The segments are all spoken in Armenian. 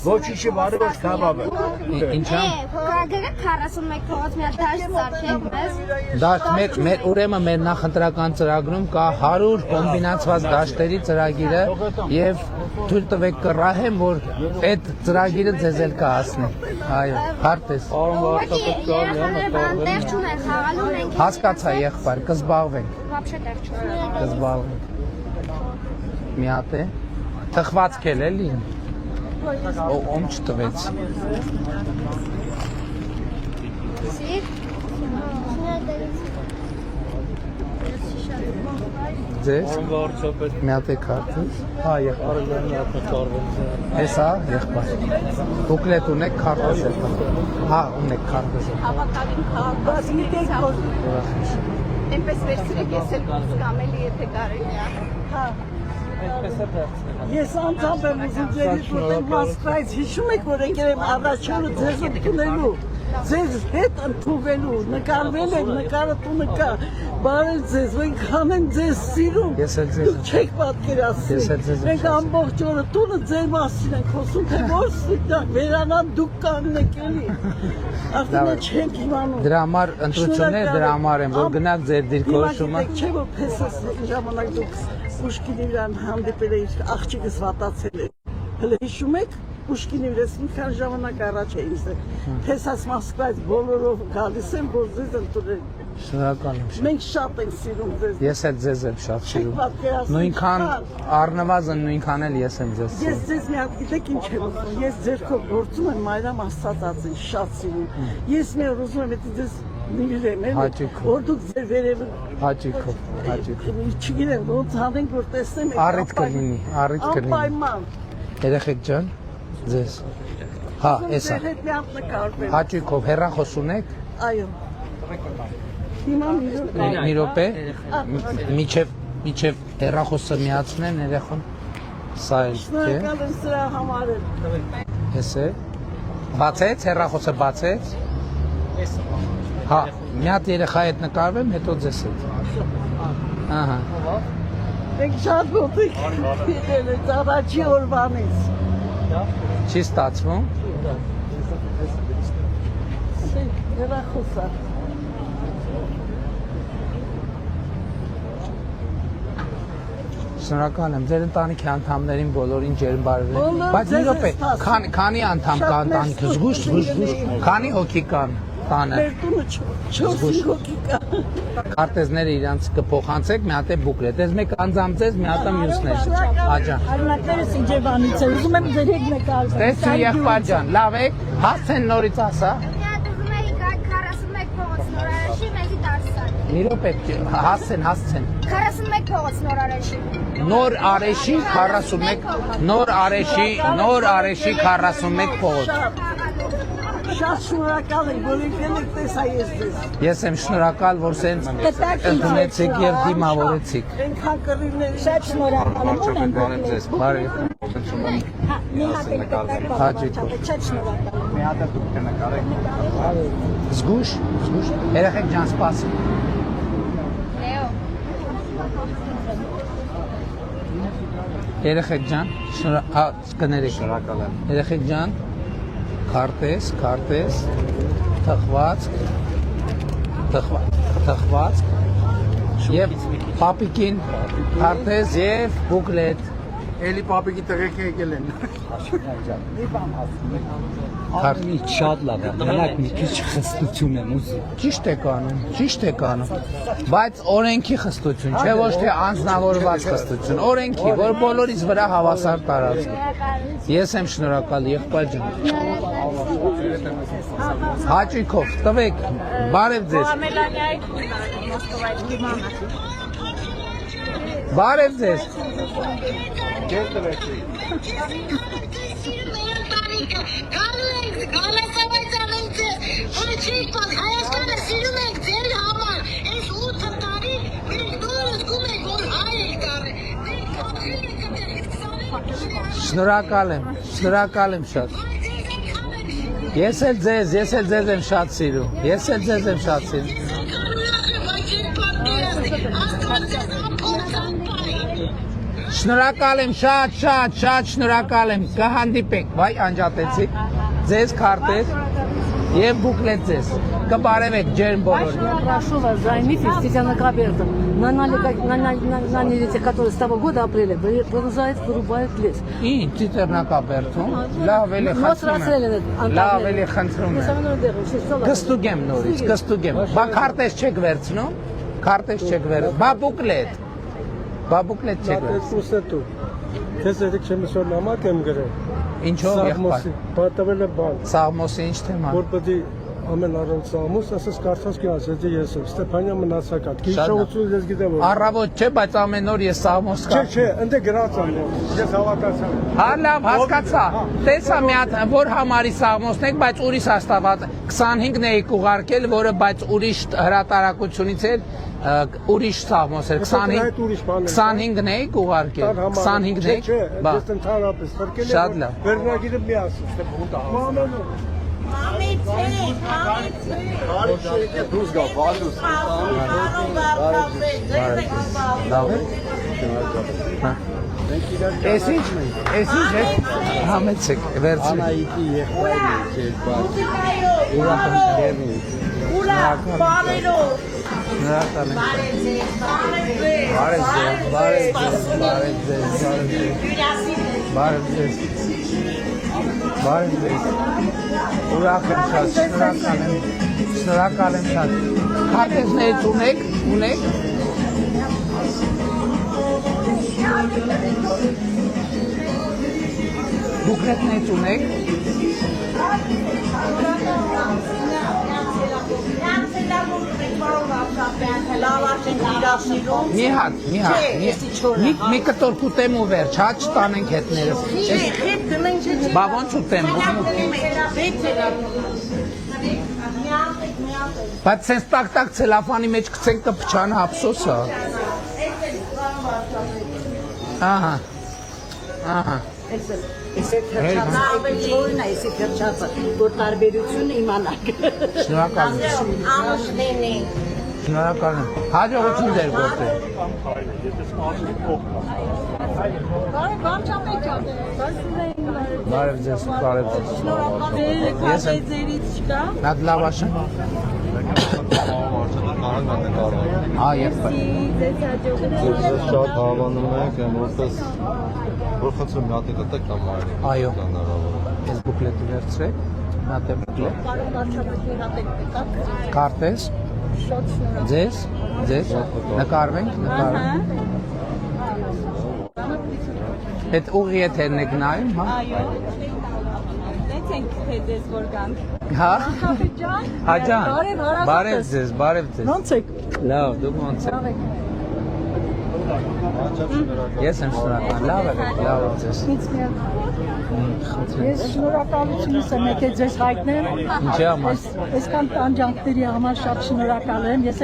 Ոչինչը բարի ոչ կաբաբը։ Ինչա՞։ Կրակը 41 փողոց մի հատ դաշտ ծառքեք մեզ։ Դաշտ մեր ուրեմն մեր նախընտրական ծրագրում կա 100 կոմբինացված դաշտերի ծրագիրը եւ թույլ տվեք կռահեմ, որ այդ ծրագիրը ձեզ էլ կհասնի։ Այո, հարթ ես։ Տեղ չունեն, խաղալու ենք։ Հասկացա եղբայր, կզբաղվենք։ Вообще տեղ չունեն։ Կզբաղվենք։ Մի հատ է։ Թխվածք էլ էլի։ Ում չտվեց։ Ձեզ։ Մի հատ է քարտը։ Հա, եղբայր։ Հեսա, եղբայր։ Բուկլետ ունեք, քարտս էլ կա։ Հա, ունեք քարտս էլ։ Հավաքային քաղաքացիներ այնպես վերցրեք, ես էլ կամելի եթե կարելի է։ Հա։ Ես անձամբ եմ ուզում ձերից որտեղ Մոսկվայից հիշում եք, որ եկել եմ առաջինը ձեզ ընդունելու, ձեզ հետ ընդունվելու, նկարվել եմ, նկարը տունը կա, բարև ձեզ, այնքան եմ ձեզ սիրում, դուք չեք պատկերացնի, մենք ամբողջ օրը տունը ձեր մասին ենք խոսում, թե որ սիրտակ, վերանան դուք կանգնեք էլի, արդեն չենք իմանում։ Դրա համար ընտրություններ դրա համար են, որ գնաք ձեր դիրքորոշումը։ Չէ որ փեսս ժամանակ դուք Պուշկինի վրան հանդիպել է աղջիկս վատացել է։ Հələ հիշում եք Պուշկինի վրան մի քանի ժամանակ առաջ է ինձ Փեսաս Մոսկվայից բոլորով գալիս եմ որ ձեզ ընդունել։ Շնորհակալ եմ։ Մենք շատ ենք սիրում ձեզ։ Ես էլ ձեզ եմ շատ սիրում։ Նույնքան առնվազն նույնքան էլ ես եմ ձեզ սիրում։ Ես ձեզ մի հատ գիտեք ինչ եմ ուզում։ Ես ձերքով գործում եմ Մայրամ Աստվածածին շատ սիրում։ Ես մի օր ուզում եմ դες նիրեմ եմ։ Որ դուք ձեր վերևը Հաճիկով։ Չգիտեմ ոնց անենք որ տեսնեմ։ Առիթ կլինի։ Անպայման։ Երեխեք ջան, ձեզ։ Հա, էսա։ Հաճիկով հեռախոս ունեք։ Այո։ Հիմա մի րոպե։ Միջև հեռախոսը միացնեն երեխան։ Սա էլ չէ։ Շնորհակալ եմ սրա համար։ Էս է։ Բացեց, հեռախոսը բացեց։ Հա, մի հատ երեխայի հետ նկարվեմ, հետո ձեզ հետ։ Ահա։ Մենք շատ ոտիկ եկել ենք առաջի օրվանից։ Չի ստացվում։ Հեռախոսը։ Շնորհակալ եմ ձեր ընտանիքի անդամներին բոլորին ջերմ բարևեք։ Բայց մի րոպե, քանի անդամ կա ընտանիքը, զգուշ, քանի հոգի կան տանը։ Մեր տունը 4 հոգի կա։ Քարտեզները իրանց կփոխանցեք, մի հատ է բուկլետ։ Ես մեկ անձամբ ձեզ, մի հատ մյուսներ։ Աջան։ Արունակներս Իջևանից է, ուզում եմ ձեր հետ նկարվել։ Տեսու եղբայր ջան, լավ եք, հասցեն նորից ասա։ Մի րոպե, հասցեն։ 41 փողոց Նոր Արեշի 41 Նոր Արեշի 41 փողոց։ Շատ շնորհակալ եմ, որ եկել եք տեսա ես ձեզ։ Ես եմ շնորհակալ, որ սենց ընդունեցիք եւ դիմավորեցիք։ Այնքան կռիվների շատ շնորհակալ եմ ունեմ։ Բարև։ Հաճիկով։ Շատ շնորհակալ եմ։ Մի հատ դուք կնկարեք։ Զգուշ։ Երեխեք ջան, սպասի։ Երեխեք ջան, շնորհակալ եմ։ Երեխեք ջան, քարտեզ, թխվածք եւ պապիկին քարտեզ եւ բուկլետ։ Էլի պապիկի տղեկ եկել են։ Քարտի շատ լավ է, մենակ մի քիչ խստություն եմ ուզում։ Ճիշտ եք անում։ Բայց օրենքի խստություն, չէ ոչ թե անձնավորված խստություն, օրենքի, որ բոլորիս վրա հավասար տարածք։ Ես եմ շնորհակալ, եղբայր ջան։ Հաճիկով, տվեք, բարև ձեզ։ Բարև ձեզ։ Ջեր տվեք։ Հայաստանը սիրում ենք ձեր համար, այս 8 տարի մենք նոր զգում ենք, որ հայ եք դառել, մենք կողել ենք Շնորհակալ եմ շատ։ Ես էլ ձեզ եմ շատ սիրում։ Շնորհակալ եմ, շատ շնորհակալ եմ։ Կհանդիպենք, վայ անջատեցի։ Ձեզ քարտեր եւ բուկլետ ձեզ։ Կբարևեք ջերմ բոլորին։ Прошу вас, займитесь, Татьяна Каберта. На нелете, которые с того года апреля продолжает вырубают лес. Ինչ ծիտրնակաբերդում, լավ էլի խնդրում եմ։ Կստուգեմ նորից, կստուգեմ։ Բա քարտեզ չեք վերցնում։ Քարտեզ չեք վերցնում։ Բա բուկլետ չեք վերցնում։ Ես երեք չեմ նամակ եմ գրել։ Ինչով եղբայր։ Պատվել է բան։ Սաղմոսի ինչ թեմա։ Որ պետք է ամեն առանց սաղմոս, ասես կարծած կասեցի ես եմ։ Ստեփանյան մնացակալ։ Գիշերություն ես գիտեմ որ։ Առավոտ չէ, բայց ամեն օր ես սաղմոս կա։ Չէ, ընդ գրած եմ։ Ես հավատացա։ Հա լավ, հասկացա։ Տեսա մի հատ որ համարի սաղմոսն եք, բայց ուրիշ հաստատված 25-ն էի ուղարկել, որը բայց ուրիշ հրատարակությունից էր ուրիշ սաղմոս էր 25-ն էի ուղարկել 25-ն էի բա ես ընդհանրապես խրկել եմ շատ լավ վերնագիրը մի ասում ստե բունտա Էս ինչ է համեցեք վերցրեք Անայիթի եղբայրն է Շնորհակալ եմ շատ քարտեզներից ունեք բուկլետներից ունեք Մի հատ մի կտոր կուտեմ ու վերջ հա չտանենք հետներս բա ոնց ուտեմ բայց սենց տակ ցելոֆանի մեջ գցենք կփչանա ափսոսը ահա Չորն է, եսի կրճացը, որ տարբերությունը իմանակ։ Շնորհակալ եմ։ Շնորհակալ եմ։ Հաջողություն ձեր գործել։ Բարև ձեզ, բարև ձեզ։ Ես եմ ձերից չկա։ Նատ լավաշը։ Եղբայր։ Ձեզ շատ հավանում ենք, որպես որ խնդրում մի հատ գտեք կամ այլ։ Այո։ Ես բուկլետը վերցրեք, նատ է բուկլետ։ Քարտեզ։ Ձեզ նկարվենք։ Այդ ուղի է թերն եք նայում, հա։ Դեցենք հետես որ գանք։ Հա։ Աջան։ Բարև ձեզ։ Ոնց եք։ Լավ, դուք ոնց եք։ Ես եմ շնորհակալ, լավ եք ձեզ։ Ես շնորհակալությունս եմ եկել ձեզ հայտնեմ։ Ինչի համար։ Այսքան տանջանքների համար շատ շնորհակալ եմ։ Ես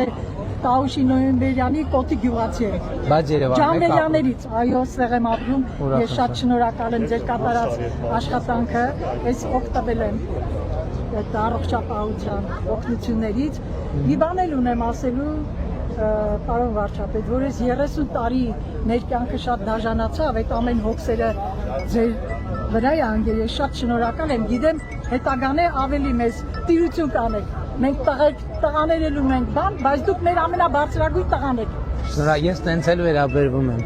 Տաուշի Նոյեմբերյանի Կոտի գյուղացի եմ։ Բայց Երևանն եք ապրում։ Ջանբերյաններից, այո, ստեղ եմ ապրում։ Ես շատ շնորհակալ եմ ձեր կատարած աշխատանքը։ Ես օգտվել եմ այդ առողջապահության օգնություններից։ Մի բան էլ ունեմ ասելու պարոն վարչապետ, որ ես 30 տարի մեր կյանքը շատ դաժանացավ, այդ ամեն հոգսերը ձեր վրա է անգել, ես շատ շնորհակալ եմ, գիտեմ հետագան է ավելի մեզ տիրություն կանեք, մենք տղաներ էլ ունենք բան, բայց դուք մեր ամենաբարձրագույն տղան եք։ Ես տենց էլ վերաբերվում եմ։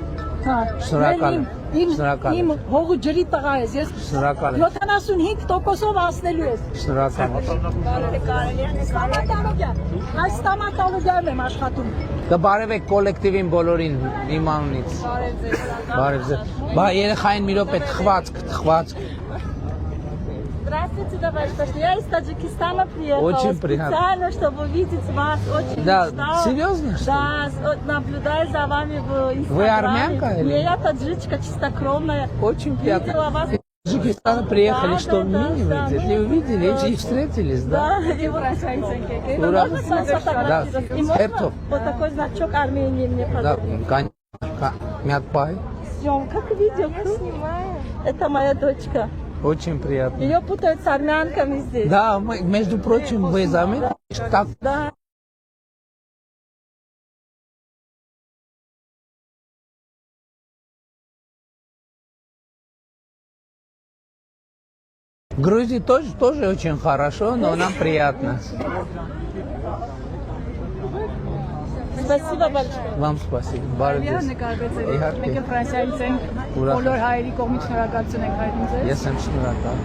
Շնորհակալ եմ։ Իմ հողու ջրի տղա ես, ես Շնորհակալ եմ։ 75%-ով հասնելու ես։ Շնորհակալ եմ։ Այս ստամատոլոգիայում եմ աշխատում։ Կբարևեք կոլեկտիվին բոլորին իմ անունից։ Բարև ձեզ։ Բա երեխային մի րոպե թխվածք։ Здравствуйте, товарищ Пашин. Я из Таджикистана приехала. Очень приятно. Специально, чтобы увидеть вас. Очень Да, мечтала. серьезно, что ли? Да, наблюдаю за вами в Инстаграме. Вы армянка или? Не, я таджичка, чистокровная. Очень приятно. Видела вас. Из Таджикистана приехали, Да, что да, мне да, видели? да. И увидели, и встретились, да? Да, и вот Ура. можно с вами сфотографироваться? И можно Сколько? вот такой значок Армении мне Да, подарить? конечно. Мятпай. Съемка, как видео. Это моя дочка. Очень приятно. Ее путают с армянками здесь. Да, между прочим, вы заметили, как Да. Грузии тоже очень хорошо, но нам приятно. Спасибо большое. Вам спасибо. Բարև ձեզ։ Իհարկե։ Մենք Ֆրանսիայից ենք, Ուրախ եմ։ բոլոր հայերի կողմից շնորհակալություն ենք հայտնում ձեզ։ Ես եմ շնորհակալ։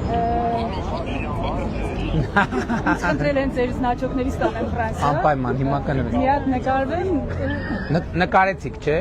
Խնդրել են ձեր զնաճոկներից տանեմ Ֆրանսիա։ Անպայման հիմա կնվենք։ Մի հատ նկարվեմ։ Նկարեցիք, չէ՞։